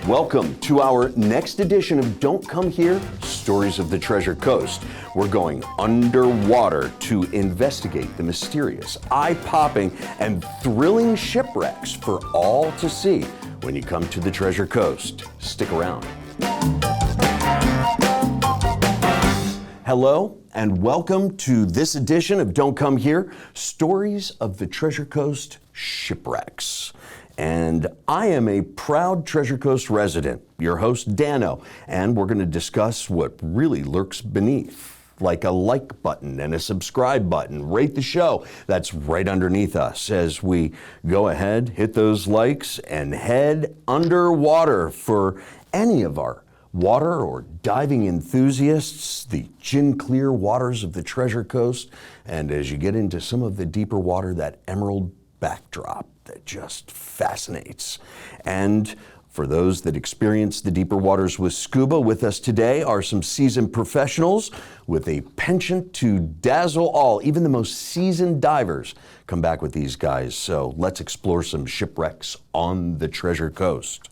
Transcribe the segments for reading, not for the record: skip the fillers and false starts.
Welcome to our next edition of Don't Come Here, Stories of the Treasure Coast. We're going underwater to investigate the mysterious, eye-popping, and thrilling shipwrecks for all to see when you come to the Treasure Coast. Stick around. Hello, and welcome to this edition of Don't Come Here, Stories of the Treasure Coast Shipwrecks. And I am a proud Treasure Coast resident, your host, Dano, and we're going to discuss what really lurks beneath, like a like button and a subscribe button. Rate the show. That's right underneath us as we go ahead, hit those likes, and head underwater for any of our water or diving enthusiasts, the gin-clear waters of the Treasure Coast, and as you get into some of the deeper water, that emerald backdrop that just fascinates. And for those that experience the deeper waters with scuba, with us today are some seasoned professionals with a penchant to dazzle all. Even the most seasoned divers come back with these guys. So let's explore some shipwrecks on the Treasure Coast.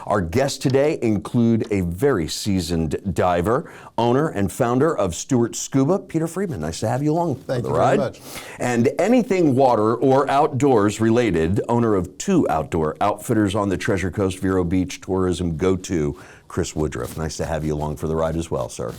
Our guests today include a very seasoned diver, owner and founder of Stewart Scuba, Peter Friedman. Nice to have you along for the ride. Thank you very much. And anything water or outdoors related, owner of 2 outdoor outfitters on the Treasure Coast, Vero Beach Tourism Go-To, Chris Woodruff. Nice to have you along for the ride as well, sir.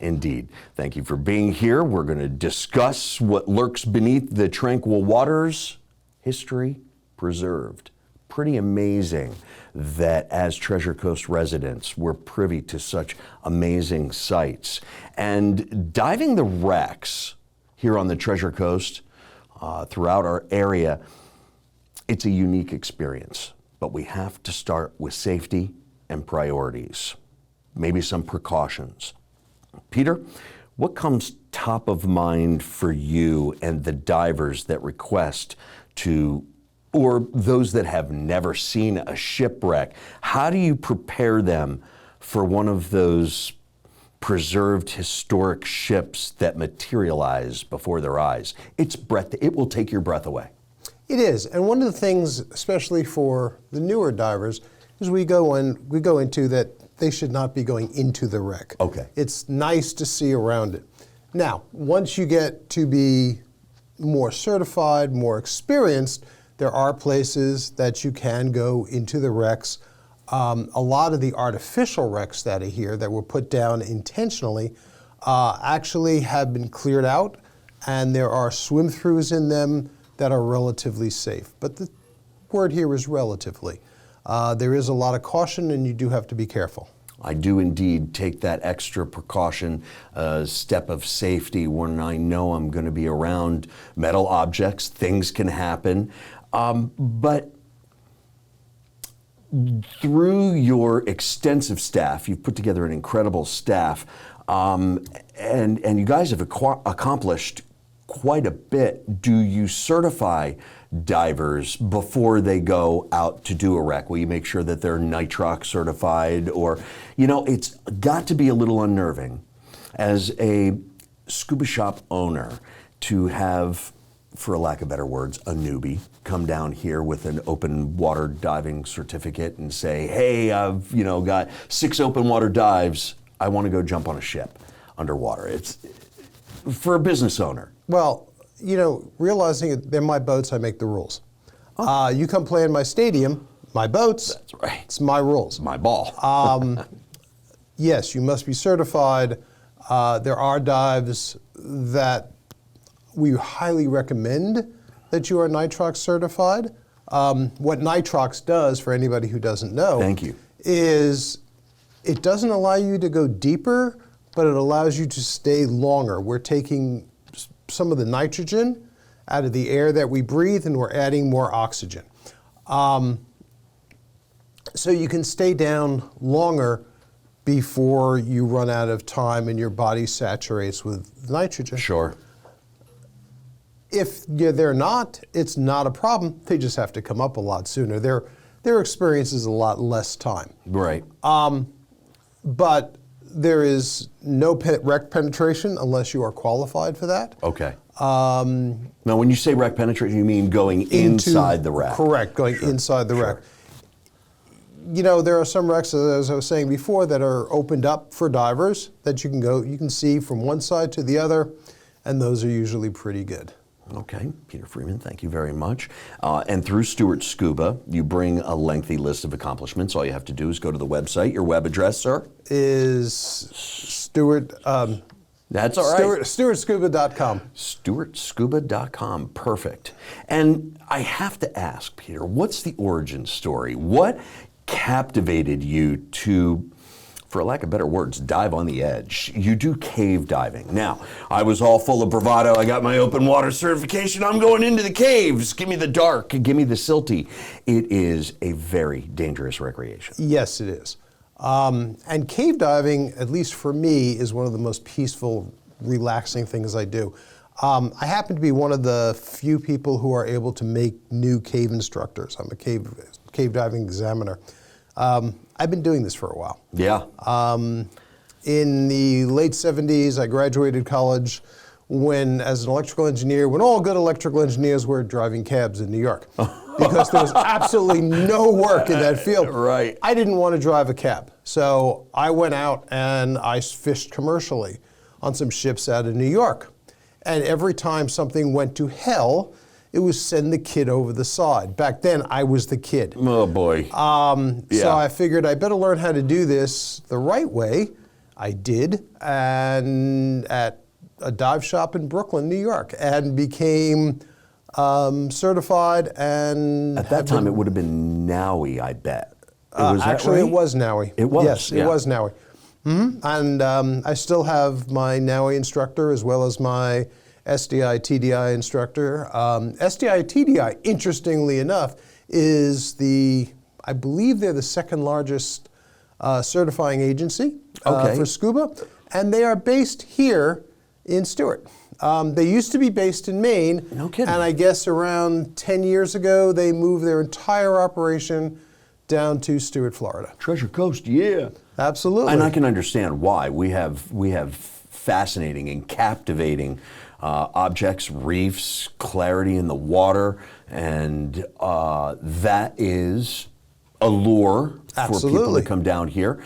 Indeed. Thank you for being here. We're going to discuss what lurks beneath the tranquil waters, history preserved. Pretty amazing that as Treasure Coast residents, we're privy to such amazing sights. And diving the wrecks here on the Treasure Coast, throughout our area, it's a unique experience. But we have to start with safety and priorities, maybe some precautions. Peter, what comes top of mind for you and the divers that request to, or those that have never seen a shipwreck? How do you prepare them for one of those preserved historic ships that materialize before their eyes? It will take your breath away. It is, and one of the things, especially for the newer divers, is we go into that they should not be going into the wreck. Okay. It's nice to see around it. Now, once you get to be more certified, more experienced, there are places that you can go into the wrecks. A lot of the artificial wrecks that are here that were put down intentionally actually have been cleared out, and there are swim-throughs in them that are relatively safe. But the word here is relatively. There is a lot of caution, and you do have to be careful. I do indeed take that extra precaution, step of safety when I know I'm going to be around metal objects. Things can happen. But through your extensive staff, you've put together an incredible staff, and you guys have accomplished quite a bit. Do you certify divers before they go out to do a wreck? Will you make sure that they're nitrox certified? Or, it's got to be a little unnerving as a scuba shop owner to have, for a lack of better words, a newbie come down here with an open water diving certificate and say, hey, I've got 6 open water dives. I want to go jump on a ship underwater. It's for a business owner. Well, realizing they're my boats, I make the rules. Oh. You come play in my stadium, my boats. That's right. It's my rules. My ball. Yes, you must be certified. There are dives that we highly recommend that you are nitrox certified. What nitrox does, for anybody who doesn't know, Thank you. is it doesn't allow you to go deeper, but it allows you to stay longer. We're taking some of the nitrogen out of the air that we breathe, and we're adding more oxygen. So you can stay down longer before you run out of time and your body saturates with nitrogen. Sure. If they're not, it's not a problem. They just have to come up a lot sooner. Their experience is a lot less time. Right. But there is no wreck penetration unless you are qualified for that. Okay. Now, when you say wreck penetration, you mean going inside the wreck? Correct, going inside the wreck. there are some wrecks, as I was saying before, that are opened up for divers that you can see from one side to the other, and those are usually pretty good. Okay, Peter Freeman, thank you very much. And through Stewart Scuba, you bring a lengthy list of accomplishments. All you have to do is go to the website. Your web address, sir? Is Stewart... That's all right. StewartScuba.com. StewartScuba.com, perfect. And I have to ask, Peter, what's the origin story? What captivated you to, for lack of better words, dive on the edge? You do cave diving. Now, I was all full of bravado. I got my open water certification. I'm going into the caves. Give me the dark. Give me the silty. It is a very dangerous recreation. Yes, it is. And cave diving, at least for me, is one of the most peaceful, relaxing things I do. I happen to be one of the few people who are able to make new cave instructors. I'm a cave diving examiner. I've been doing this for a while. Yeah. In the late 70s, I graduated college as an electrical engineer, when all good electrical engineers were driving cabs in New York. Because there was absolutely no work in that field. Right. I didn't want to drive a cab. So I went out and I fished commercially on some ships out of New York. And every time something went to hell, it was send the kid over the side. Back then, I was the kid. Oh, boy. So I figured I better learn how to do this the right way. I did, and at a dive shop in Brooklyn, New York, and became certified. And at that time, it would have been NAUI, I bet. Actually, it was NAUI. It was? Yes, yeah. It was NAUI. Mm-hmm. And I still have my NAUI instructor as well as my SDI TDI instructor. SDI TDI, interestingly enough, is I believe they're the second largest certifying agency for scuba, and they are based here in Stewart. They used to be based in Maine. No kidding. And I guess around 10 years ago, they moved their entire operation down to Stewart, Florida. Treasure Coast, yeah. Absolutely. And I can understand why. We have fascinating and captivating objects, reefs, clarity in the water, and that is a lure for people to come down here.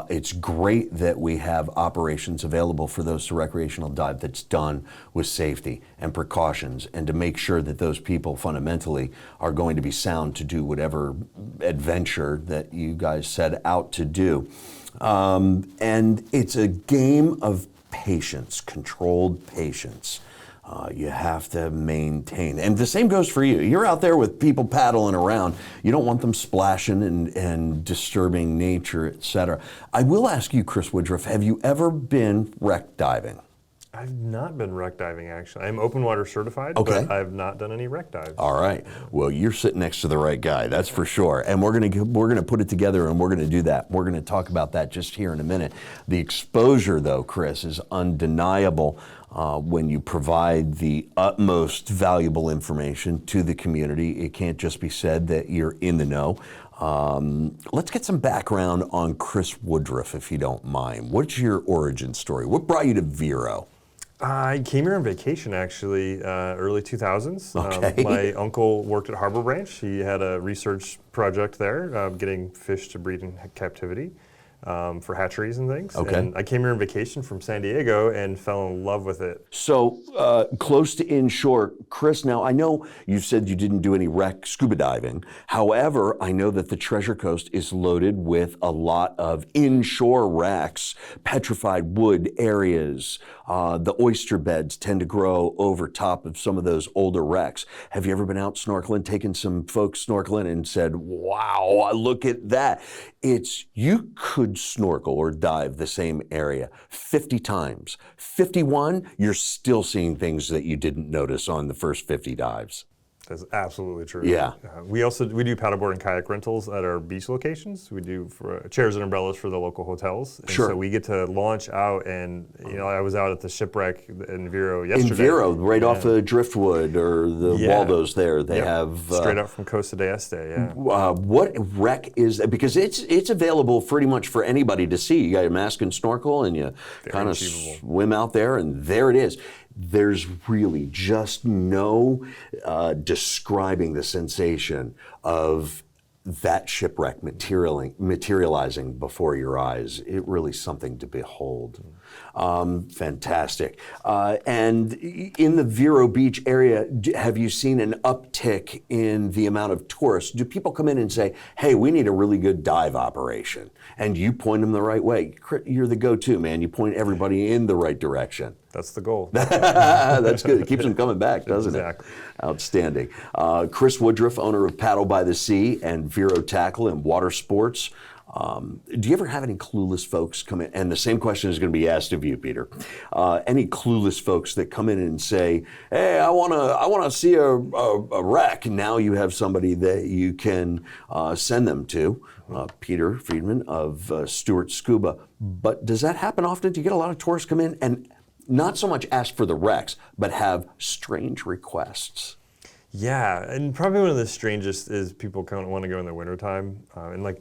It's great that we have operations available for those to recreational dive that's done with safety and precautions, and to make sure that those people fundamentally are going to be sound to do whatever adventure that you guys set out to do. And it's a game of patience, controlled patience. You have to maintain. And the same goes for you. You're out there with people paddling around. You don't want them splashing and disturbing nature, etc. I will ask you, Chris Woodruff, have you ever been wreck diving? I've not been wreck diving, actually. I'm open water certified, okay, but I've not done any wreck dives. All right. Well, you're sitting next to the right guy, that's for sure. And we're gonna put it together, and we're gonna do that. We're gonna talk about that just here in a minute. The exposure, though, Chris, is undeniable when you provide the utmost valuable information to the community. It can't just be said that you're in the know. Let's get some background on Chris Woodruff, if you don't mind. What's your origin story? What brought you to Vero? I came here on vacation, actually, early 2000s. Okay. My uncle worked at Harbor Branch. He had a research project there, getting fish to breed in captivity for hatcheries and things. Okay. And I came here on vacation from San Diego and fell in love with it. So close to inshore, Chris, now I know you said you didn't do any wreck scuba diving. However, I know that the Treasure Coast is loaded with a lot of inshore wrecks, petrified wood areas. The oyster beds tend to grow over top of some of those older wrecks. Have you ever been out snorkeling, taken some folks snorkeling and said, wow, look at that? You could snorkel or dive the same area 50 times. 51, you're still seeing things that you didn't notice on the first 50 dives. That's absolutely true. Yeah. We do paddleboard and kayak rentals at our beach locations. We do for chairs and umbrellas for the local hotels. And sure. So we get to launch out, and I was out at the Shipwreck in Vero yesterday. In Vero, right off of Driftwood or the Waldos there, they have straight up from Costa de Este. Yeah. What wreck is that? Because it's available pretty much for anybody to see. You got your mask and snorkel, and you kind of swim out there, and there it is. There's really just no describing the sensation of that shipwreck materializing before your eyes, it really something to behold. Fantastic. And in the Vero Beach area, have you seen an uptick in the amount of tourists? Do people come in and say, hey, we need a really good dive operation? And you point them the right way. You're the go-to, man. You point everybody in the right direction. That's the goal. That's good. It keeps them coming back, doesn't Exactly. it? Outstanding. Chris Woodruff, owner of Paddle by the Sea and Vero Tackle and Water Sports. Do you ever have any clueless folks come in? And the same question is going to be asked of you, Peter. Any clueless folks that come in and say, hey, I want to see a wreck. Now you have somebody that you can send them to. Peter Friedman of Stewart Scuba. But does that happen often? Do you get a lot of tourists come in and not so much ask for the wrecks, but have strange requests? Yeah, and probably one of the strangest is people kind of want to go in the wintertime. And like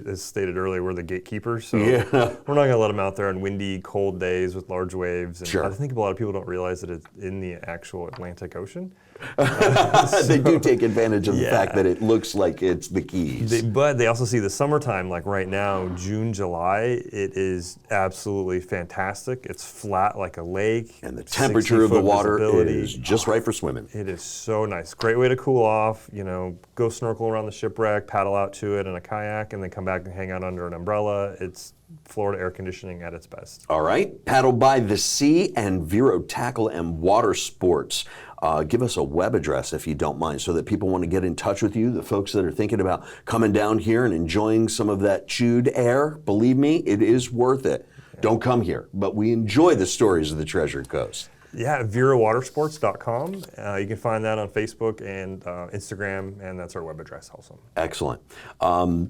as stated earlier, we're the gatekeepers, so we're not going to let them out there on windy, cold days with large waves. And Sure. I think a lot of people don't realize that it's in the actual Atlantic Ocean. They do take advantage of the Yeah. fact that it looks like it's the Keys. But they also see the summertime, like right now, June, July, it is absolutely fantastic. It's flat like a lake. And the temperature of the 60-foot water visibility. is just right for swimming. It is so nice. Great way to cool off, go snorkel around the shipwreck, paddle out to it in a kayak, and then come back and hang out under an umbrella. It's Florida air conditioning at its best. All right. Paddle by the Sea and Vero Tackle and Water Sports. Give us a web address if you don't mind, so that people want to get in touch with you, the folks that are thinking about coming down here and enjoying some of that chewed air. Believe me, it is worth it. Don't come here, but we enjoy the stories of the Treasure Coast. Yeah, VeroWatersports.com. You can find that on Facebook and Instagram, and that's our web address also. Excellent.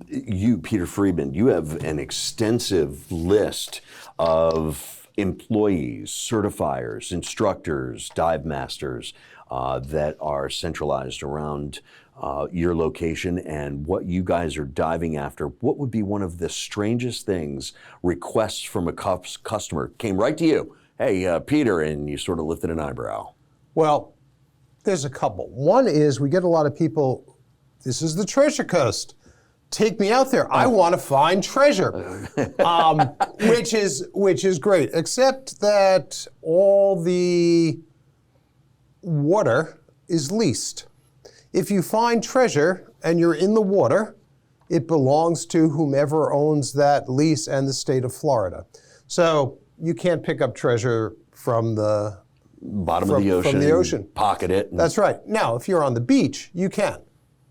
You, Peter Friedman, you have an extensive list of employees, certifiers, instructors, dive masters that are centralized around your location and what you guys are diving after. What would be one of the strangest things, requests from a customer came right to you? Hey, Peter, and you sort of lifted an eyebrow. Well, there's a couple. One is we get a lot of people, this is the Treasure Coast. Take me out there. I want to find treasure, which is great, except that all the water is leased. If you find treasure and you're in the water, it belongs to whomever owns that lease and the state of Florida. So you can't pick up treasure from the Bottom of the ocean. From the ocean. Pocket it. That's right. Now, if you're on the beach, you can.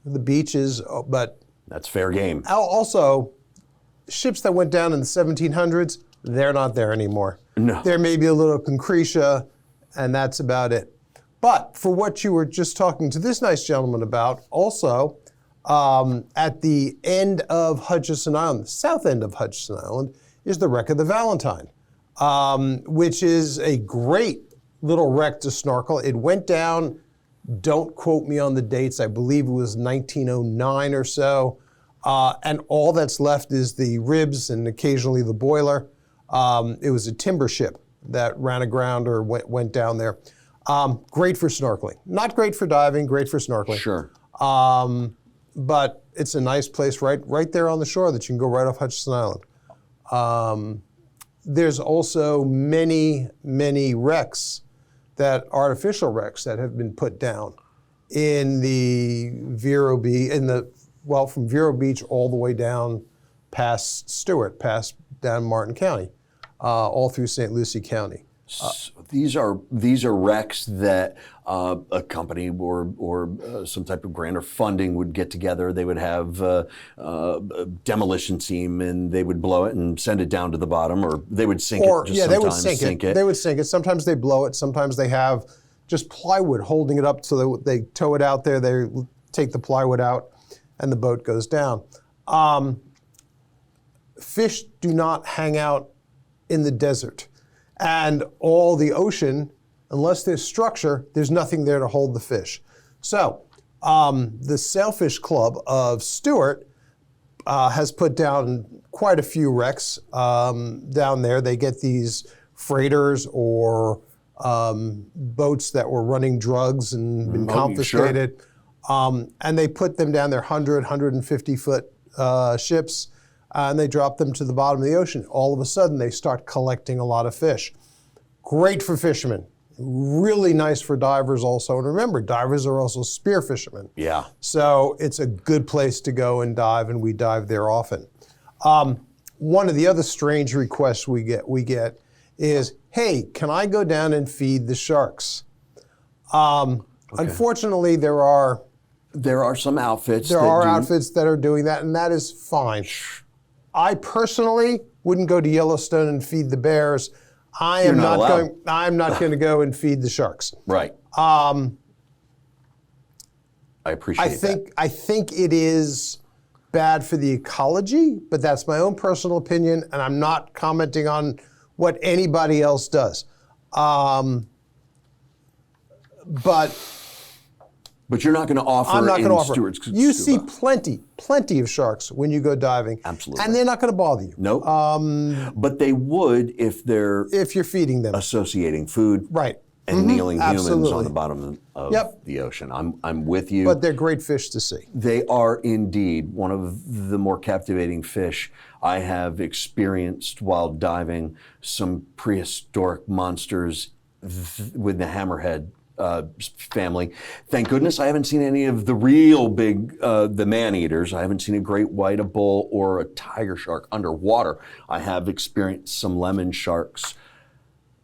The beach is, but That's fair game. also, ships that went down in the 1700s, they're not there anymore. No. There may be a little concretia, and that's about it. But for what you were just talking to this nice gentleman about, also, at the end of Hutchinson Island, the south end of Hutchinson Island, is the wreck of the Valentine, which is a great little wreck to snorkel. It went down, don't quote me on the dates, I believe it was 1909 or so. And all that's left is the ribs and occasionally the boiler. It was a timber ship that ran aground or went down there. Great for snorkeling. Not great for diving, great for snorkeling. Sure. But it's a nice place right there on the shore that you can go right off Hutchinson Island. There's also many, many wrecks, artificial wrecks that have been put down in the Vero Beach, from Vero Beach all the way down past Stewart, past down Martin County, all through St. Lucie County. These are wrecks that a company or some type of grant or funding would get together. They would have a demolition team, and they would blow it and send it down to the bottom, or they would sink it. Just they would sometimes sink it. They would sink it. Sometimes they blow it. Sometimes they have just plywood holding it up, so they tow it out there. They take the plywood out, and the boat goes down. Fish do not hang out in the desert. And all the ocean, unless there's structure, there's nothing there to hold the fish. So the Sailfish Club of Stewart has put down quite a few wrecks down there. They get these freighters or boats that were running drugs and been confiscated. And they put them down, they're 100, 150-foot ships, and they drop them to the bottom of the ocean. All of a sudden, they start collecting a lot of fish. Great for fishermen. Really nice for divers also. And remember, divers are also spear fishermen. Yeah. So it's a good place to go and dive, and we dive there often. One of the other strange requests we get is, hey, can I go down and feed the sharks? Unfortunately, there are some outfits. outfits that are doing that, and that is fine. I personally wouldn't go to Yellowstone and feed the bears. I'm not going to go and feed the sharks. Right. I appreciate that. I think it is bad for the ecology, but that's my own personal opinion, and I'm not commenting on what anybody else does. But you're not going to offer. I'm not going to offer. Stewart's You see Scuba. plenty of sharks when you go diving. Absolutely. And they're not going to bother you. Nope. But they would if you're feeding them. associating food. Right. And kneeling humans Absolutely. on the bottom of the ocean. I'm with you. But they're great fish to see. They are indeed one of the more captivating fish I have experienced while diving. Some prehistoric monsters with the hammerhead family. Thank goodness I haven't seen any of the real big, the man-eaters. I haven't seen a great white, a bull, or a tiger shark underwater. I have experienced some lemon sharks,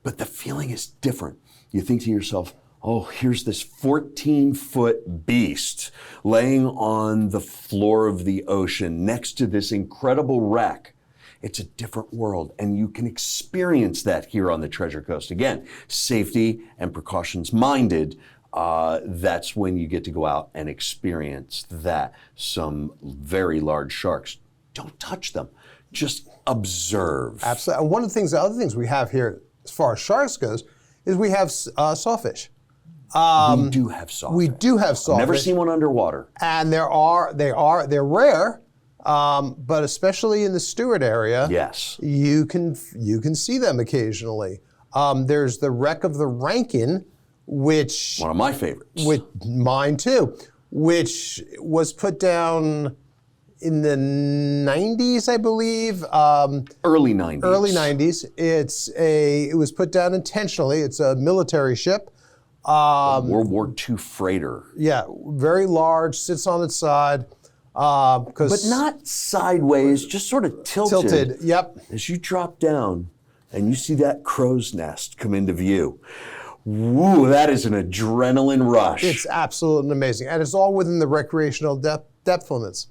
but the feeling is different. You think to yourself, oh, here's this 14-foot beast laying on the floor of the ocean next to this incredible wreck. It's a different world, and you can experience that here on the Treasure Coast. Again, safety and precautions minded, that's when you get to go out and experience that. Some very large sharks, don't touch them, just observe. Absolutely. And one of the other things we have here, as far as sharks goes, is we have sawfish. We do have sawfish. We do have sawfish. Never seen one underwater. And they're rare, but especially in the Stewart area, Yes. you can see them occasionally. There's the wreck of the Rankin, which One of my favorites. mine too, which was put down in the 90s, I believe. Early 90s. Early 90s. It was put down intentionally. It's a military ship. World War II freighter. Yeah, very large, sits on its side. But not sideways, just sort of tilted. Tilted, yep. As you drop down and you see that crow's nest come into view. Woo, that is an adrenaline rush. It's absolutely amazing. And it's all within the recreational depth limits.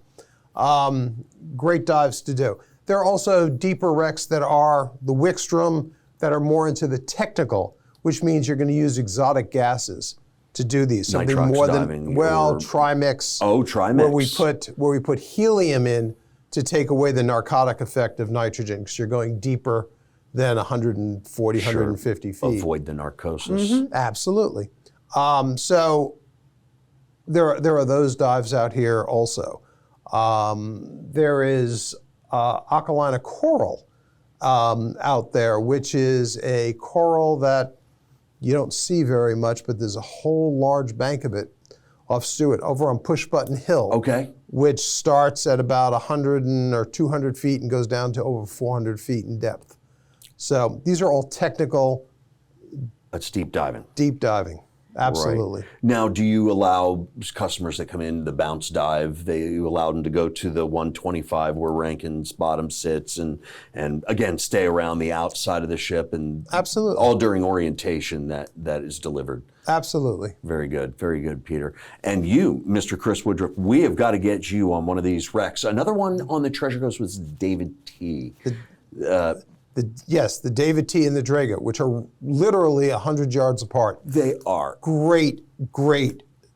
Great dives to do. There are also deeper wrecks that are the Wickstrom that are more into the technical, which means you're going to use exotic gases to do these. Something Nitrox more diving than, well, or- trimix. Oh, trimix. Where we put helium in to take away the narcotic effect of nitrogen, because you're going deeper than 140, 150 feet. Avoid the narcosis. Absolutely. So there are those dives out here also. There is Akalina coral out there, which is a coral that you don't see very much, but there's a whole large bank of it off Stewart over on Push Button Hill. Okay. Which starts at about 100 or 200 feet and goes down to over 400 feet in depth. So these are all technical. That's deep diving. Deep diving. Absolutely. Right. Now, do you allow customers that come in the bounce dive, you allow them to go to the 125 where Rankin's bottom sits and again, stay around the outside of the ship and Absolutely. all during orientation that is delivered? Absolutely. Very good, Peter. And you, Mr. Chris Woodruff, we have got to get you on one of these wrecks. Another one on the Treasure Coast was David T. Yes, the David T. and the Drago, which are literally 100 yards apart. They are. Great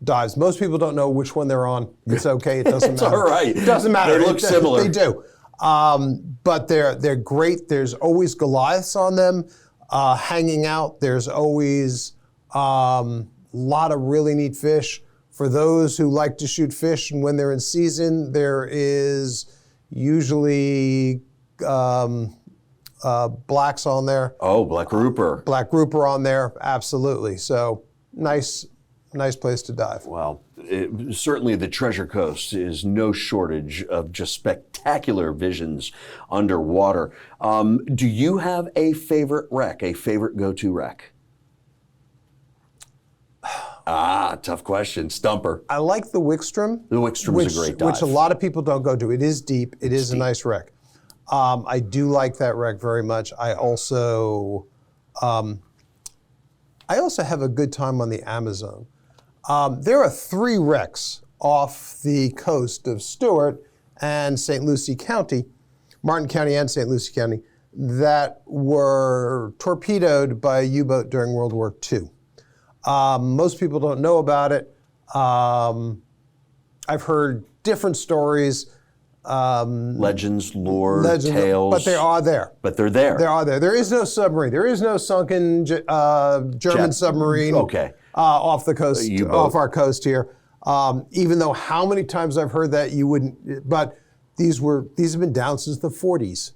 dives. Most people don't know which one they're on. It's okay. It doesn't It's matter. all right. It doesn't matter. They look similar. They do. But they're great. There's always Goliaths on them hanging out. There's always a lot of really neat fish. For those who like to shoot fish and when they're in season, there is usually blacks on there. Oh, black grouper. Black grouper on there, absolutely. So nice place to dive. Well, certainly the Treasure Coast is no shortage of just spectacular visions underwater. Do you have a favorite wreck, a favorite go-to wreck? Tough question. Stumper. I like the Wickstrom. The Wickstrom is a great dive. Which a lot of people don't go to. It is deep. It is a nice wreck. I do like that wreck very much. I also have a good time on the Amazon. There are 3 wrecks off the coast of Stewart and St. Lucie County, Martin County and St. Lucie County, that were torpedoed by a U-boat during World War II. Most people don't know about it. I've heard different stories. Legends, lore, tales. But they are there. But they're there. They are there. There is no submarine. There is no sunken German submarine off the coast, off our coast here. Even though how many times I've heard that you wouldn't, but these have been down since the 40s.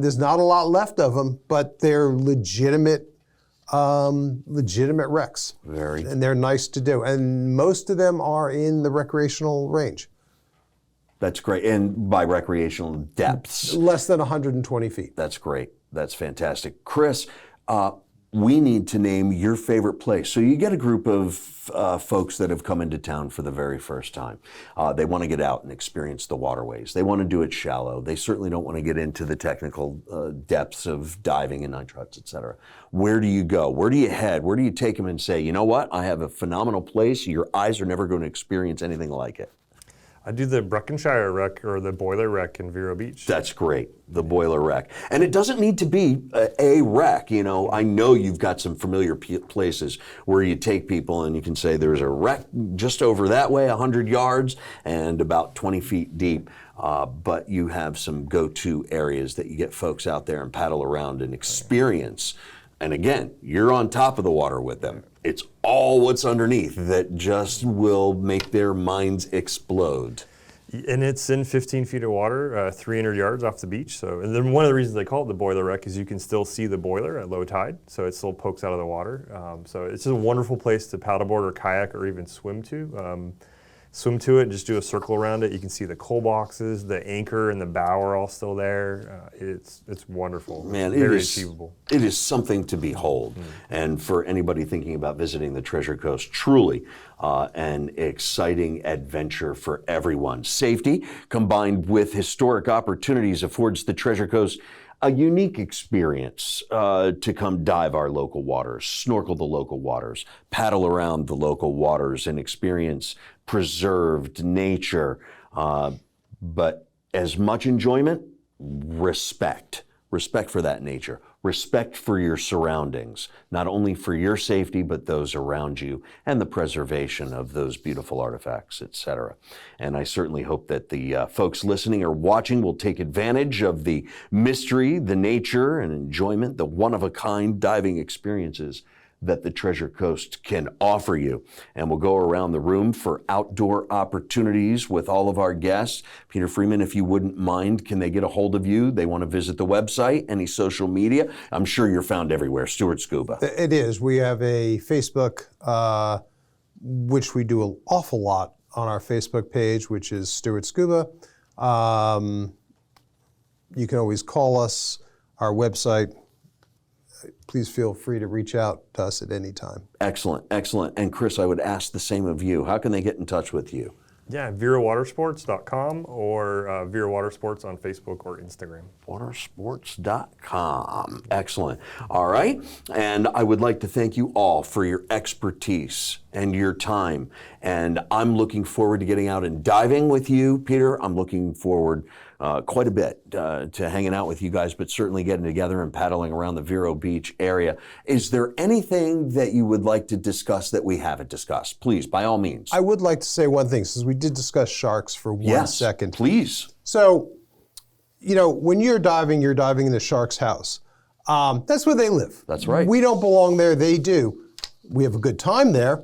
There's not a lot left of them, but they're legitimate wrecks. And they're nice to do. And most of them are in the recreational range. That's great. And by recreational depths? Less than 120 feet. That's great. That's fantastic. Chris, we need to name your favorite place. So you get a group of folks that have come into town for the very first time. They want to get out and experience the waterways. They want to do it shallow. They certainly don't want to get into the technical depths of diving and nitrox, et cetera. Where do you go? Where do you head? Where do you take them and say, you know what? I have a phenomenal place. Your eyes are never going to experience anything like it. I do the Breckenshire wreck or the Boiler wreck in Vero Beach. That's great, the Boiler wreck. And it doesn't need to be a wreck. You know, I know you've got some familiar places where you take people and you can say there's a wreck just over that way, 100 yards and about 20 feet deep. But you have some go-to areas that you get folks out there and paddle around and experience. And again, you're on top of the water with them. It's all what's underneath that just will make their minds explode. And it's in 15 feet of water, 300 yards off the beach. So, and then one of the reasons they call it the Boiler wreck is you can still see the boiler at low tide, so it still pokes out of the water. So it's just a wonderful place to paddleboard or kayak or even swim to. Swim to it and just do a circle around it. You can see the coal boxes, the anchor and the bow are all still there. It's wonderful. Man, very achievable. It is something to behold. And for anybody thinking about visiting the Treasure Coast, truly an exciting adventure for everyone. Safety combined with historic opportunities affords the Treasure Coast a unique experience to come dive our local waters, snorkel the local waters, paddle around the local waters and experience preserved nature. But as much enjoyment, respect for that nature, respect for your surroundings, not only for your safety, but those around you and the preservation of those beautiful artifacts, etc. And I certainly hope that the folks listening or watching will take advantage of the mystery, the nature and enjoyment, the one-of-a-kind diving experiences that the Treasure Coast can offer you. And we'll go around the room for outdoor opportunities with all of our guests. Peter Freeman, if you wouldn't mind, can they get a hold of you? They want to visit the website, any social media? I'm sure you're found everywhere, Stewart Scuba. It is. We have a Facebook, which we do an awful lot on our Facebook page, which is Stewart Scuba. You can always call us, our website. Please feel free to reach out to us at any time. Excellent, excellent. And Chris, I would ask the same of you. How can they get in touch with you? Yeah, VeroWatersports.com or Vero Watersports on Facebook or Instagram. Watersports.com. Excellent. All right. And I would like to thank you all for your expertise and your time. And I'm looking forward to getting out and diving with you, Peter. I'm looking forward quite a bit to hanging out with you guys, but certainly getting together and paddling around the Vero Beach area. Is there anything that you would like to discuss that we haven't discussed? Please, by all means. I would like to say one thing, since we did discuss sharks for 1 second. Please. So, you know, when you're diving in the shark's house. That's where they live. That's right. We don't belong there, they do. We have a good time there.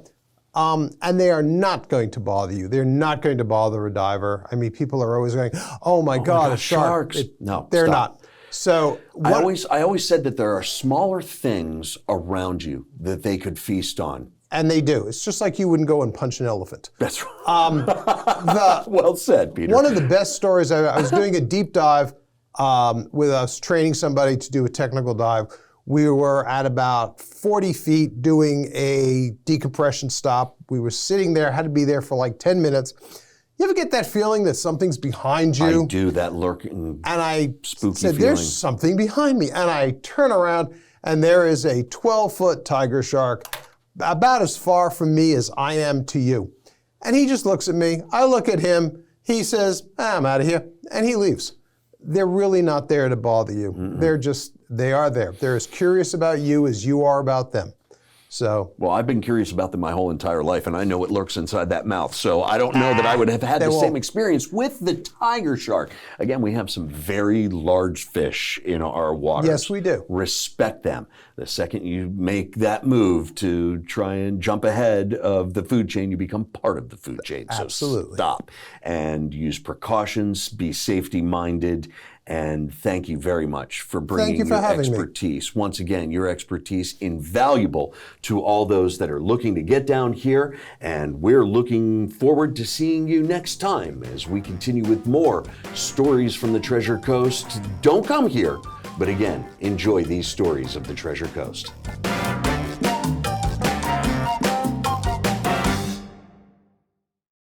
And they are not going to bother you. They're not going to bother a diver. I mean, people are always going, oh my God, a shark. Sharks. No, they're stop. not. So I always said that there are smaller things around you that they could feast on. And they do. It's just like you wouldn't go and punch an elephant. That's right. Well said, Peter. One of the best stories, I was doing a deep dive with us training somebody to do a technical dive. We were at about 40 feet doing a decompression stop. We were sitting there, had to be there for like 10 minutes. You ever get that feeling that something's behind you? I do, that lurking, and I spooky said, feeling. There's something behind me. And I turn around, and there is a 12-foot tiger shark, about as far from me as I am to you. And he just looks at me. I look at him. He says, I'm out of here. And he leaves. They're really not there to bother you. They are there. They're as curious about you as you are about them. So, well, I've been curious about them my whole entire life, and I know what lurks inside that mouth. So I don't know that I would have had the same experience with the tiger shark. Again, we have some very large fish in our waters. Yes, we do. Respect them. The second you make that move to try and jump ahead of the food chain, you become part of the food chain. Absolutely. So stop and use precautions, be safety-minded, and thank you very much for bringing your expertise. Once again, your expertise invaluable to all those that are looking to get down here, and we're looking forward to seeing you next time as we continue with more stories from the Treasure Coast. Don't come here, but again, enjoy these stories of the Treasure Coast.